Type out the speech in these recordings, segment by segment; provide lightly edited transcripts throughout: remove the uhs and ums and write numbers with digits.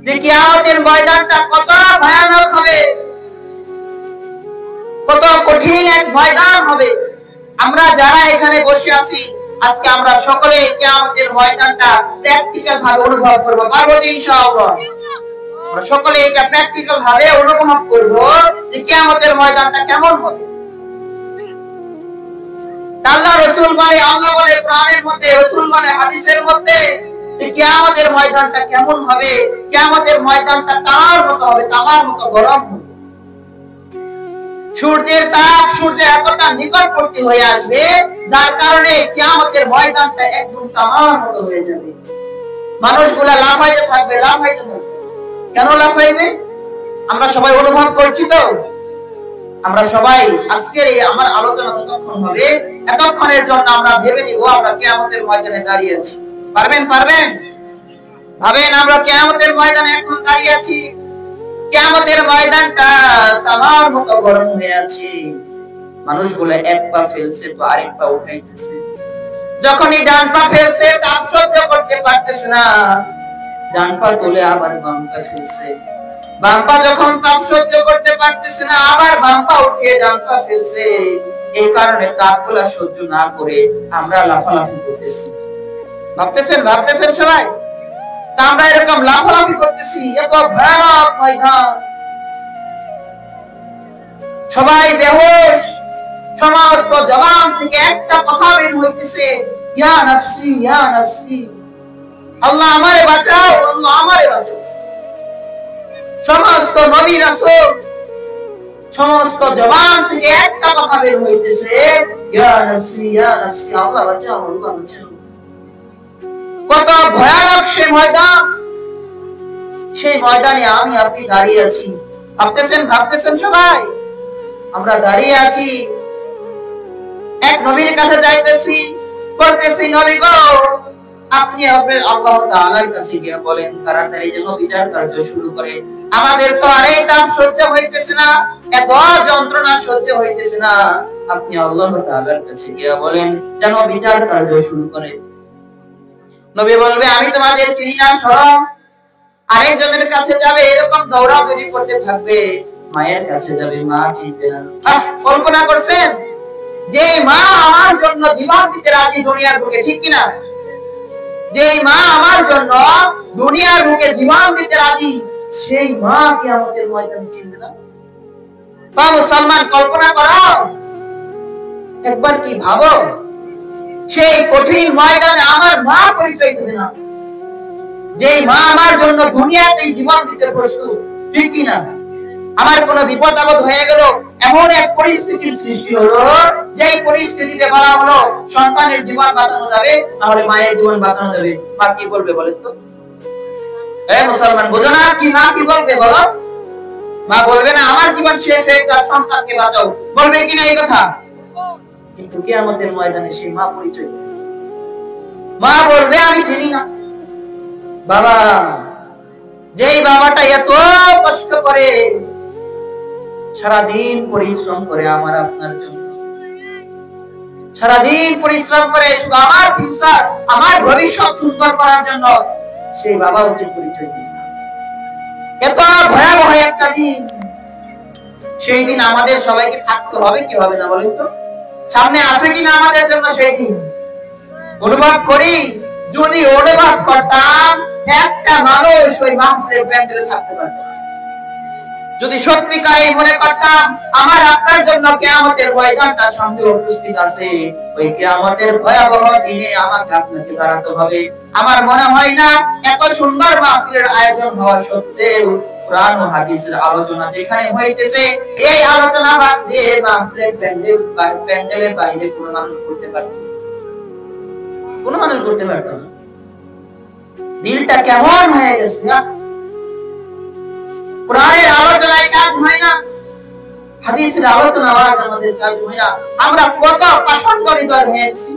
যে কিয়ামতের ময়দানটা কত ভয়ানক হবে, কত কঠিন এক ময়দান হবে। আমরা যারা এখানে বসে আছি আজকে আমরা সকলে কিয়ামতের ময়দানটা প্র্যাকটিক্যাল ভাবে অনুভব করব, পারবো ইনশাআল্লাহ। আমরা সকলে এটা প্র্যাকটিক্যাল ভাবে অনুভব করব যে কিয়ামতের ময়দানটা কেমন হবে। আল্লাহ রাসূল বলে, আল্লাহ বলে কোরআনের মধ্যে, রাসূল বলে হাদিসের মধ্যে যে কিয়ামতের ময়দানটা কেমন হবে। কিয়ামতের ময়দানটা তামার মতো হবে, তামার মতো গরম হবে। সূর্যের তাপ সূর্য এতটা নিকটবর্তী হয়ে আসবে যার কারণে কিয়ামতের ময়দানটা একদম তামার মতো হয়ে যাবে। মানুষগুলা লাফাইতে থাকবে, লাফাইতে থাকবে। কেন লাফাইবে? আমরা সবাই অনুভব করছি তো। আমরা সবাই আজকের এই আমার আলোচনা যতক্ষণ হবে এতক্ষণের জন্য আমরা ভেবে নিব আমরা কিয়ামতের ময়দানে দাঁড়িয়ে আছি। পারবেন? পারবেন? ভাবেন আমরা কিয়ামতের ময়দানে এখন দাঁড়িয়ে আছি। কিয়ামতের ময়দানটা তামার মতো গরম হয়ে আছে। মানুষগুলো এক পা ফেলছে তো আরেক পা উঠাইতেছে। যখনই ডান পা ফেলছে তাপ সহ্য করতে পারতেছে না, ডান পা তুলে আবার বাম পা ফেলছে। বাম পা যখন তাপ সহ্য করতে পারতেছে না আবার বাম পা উঠিয়ে ডান পা ফেলছে। এই কারণে তাপগুলা সহ্য না করে আমরা লাফালাফি করতেছি। ভাবতেছেন সবাই? তা আমরা এরকম লাফালাফি করতেছি, এত ভয়ানক ময়দান। সবাই বেহুশ, সমস্ত জবান থেকে একটা কথা বের হইতেছে, ইয়া নাফসি ইয়া নাফসি, আল্লাহ আমারে বাঁচাও, আল্লাহ আমারে বাঁচাও। সমস্ত নবী রাসূল সমস্ত জবান থেকে একটা কথা বের হইতেছে, ইয়া নাফসি ইয়া নাফসি, আল্লাহ বাঁচাও, আল্লাহ বাঁচাও। কত ভয়ানক সে ময়দান। সেই ময়দানে আমি আপনি দাঁড়িয়ে আছি। ভাবতেছেন সবাই? আমরা দাঁড়িয়ে আছি, এক নবীর কাছে যাইতেছি, বলতেছি নবী গো আপনি আপনার আল্লাহ তাআলার কাছে গিয়ে বলেন তাড়াতাড়ি যেন বিচার কার্য শুরু করে। আমাদের তো আর এই তাপ সহ্য হইতেছে না, এত যন্ত্রণা সহ্য হইতেছে না। আপনি আল্লাহ তাআলার কাছে গিয়ে বলেন যেন বিচার কার্য শুরু করে। নবী বলবে আমি তোমাদের চিনি না, সরো। আরেকজনের কাছে যাবে, এরকম দৌড়াদৌড়ি করতে থাকবে। মায়ের কাছে যাবে, মা চিনবে না। কল্পনা করছেন যে মা আমার জন্য জীবন দিতে রাজি দুনিয়ার বুকে, ঠিক কিনা? যে মা আমার জন্য দুনিয়ার বুকে জীবন দিতে রাজি, সেই মা কিয়ামতের ময়দানে চিনবে না? মুসলমান কল্পনা করো একবার, কি ভাবো সেই কঠিন ময়দানে আমার মা পরিচয় দেবে না, যে মা আমার জন্য দুনিয়াতে জীবন দিতে প্রস্তুত, ঠিক কিনা? আমার কোনো বিপদ আপদ হয়ে গেল, এমন এক পরিস্থিতির সৃষ্টি হলো যেই পরিস্থিতিতে বলা হলো সন্তানের জীবন বাঁচানো যাবে, তাহলে মায়ের জীবন বাঁচানো যাবে। মা কি বলবে বলেন তো? মুসলমান বোঝো না কি মা কি বলবে বলো? মা বলবে না আমার জীবন শেষ হয়ে গেল, সন্তানকে বাঁচাও, বলবে কিনা এই কথা? কিন্তু কিয়ামতের ময়দানে সেই মা পরিচয়, মা বলবে আমি চিনি না। বাবা, যেই বাবাটা এত কষ্ট করে সারাদিন পরিশ্রম করে আমার আপনার জন্য, সারাদিন পরিশ্রম করে শুধু আমার ফিউচার, আমার ভবিষ্যৎ সুন্দর করার জন্য, সেই বাবা হচ্ছে পরিচয় দিন। এত ভয়াবহ একটা দিন, সেই দিন আমাদের সবাইকে থাকতে হবে কি হবে না বলেন তো? সামনে আছে কিনা আমাদের জন্য সেই দিন? অনুভব করি, যদি অনুভব করতাম একটা মানুষ ওই মাহফিলের প্যান্ডেলে থাকতে পারত না। যদি সত্যিকারে মনে করতাম আমার আপনার জন্য কিয়ামতের ময়দানটা সামনে উপস্থিত আছে, ওই কিয়ামতের ভয়াবহ দিনে আমাকে আপনাকে দাঁড়াতে হবে। আমার মনে হয় না এত সুন্দর মাহফিলের আয়োজন হওয়া সত্ত্বেও কোরআন ও হাদিসের আলোচনা যেখানে হইতেছে, এই আলোচনা বাদ দিয়ে মাহফিলের প্যান্ডেলের বাইরে কোনো মানুষ করতে পারত না, কোনো মানুষ করতে পারত না। দিলটা কেমন হয়ে গেছে না? কোরআনের আলোচনায় কাজ হয় না, হাদিসের আলোচনা আমাদের কাজ হয় না। আমরা কত পাষণ্ড হৃদয় হয়েছি।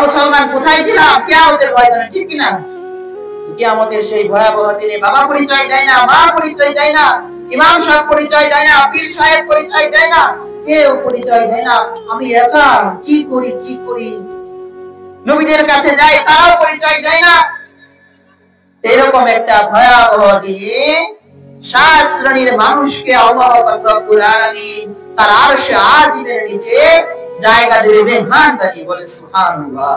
মুসলমান কোথায় ছিলাম? কিয়ামতের ময়দানে, ঠিক কিনা? কিয়ামতের সেই ভয়াবহ দিনে বাবা পরিচয় দেয় না, মা পরিচয় দেয় না, ইমাম সাহেব পরিচয় দেয় না, পীর সাহেব পরিচয় দেয় না, কেউ পরিচয় দেয় না, আমি একা কি করি। নবীদের কাছে যাই, তারাও পরিচয় দেয় না। এরকম একটা ভয়াবহ দিনে 7 শ্রেণীর মানুষকে আল্লাহ পাক রব্বুল আলামিন তার আরশে আজিমের নিচে জায়গা দেবে মেহমানদারি, বলে সুবহানাল্লাহ।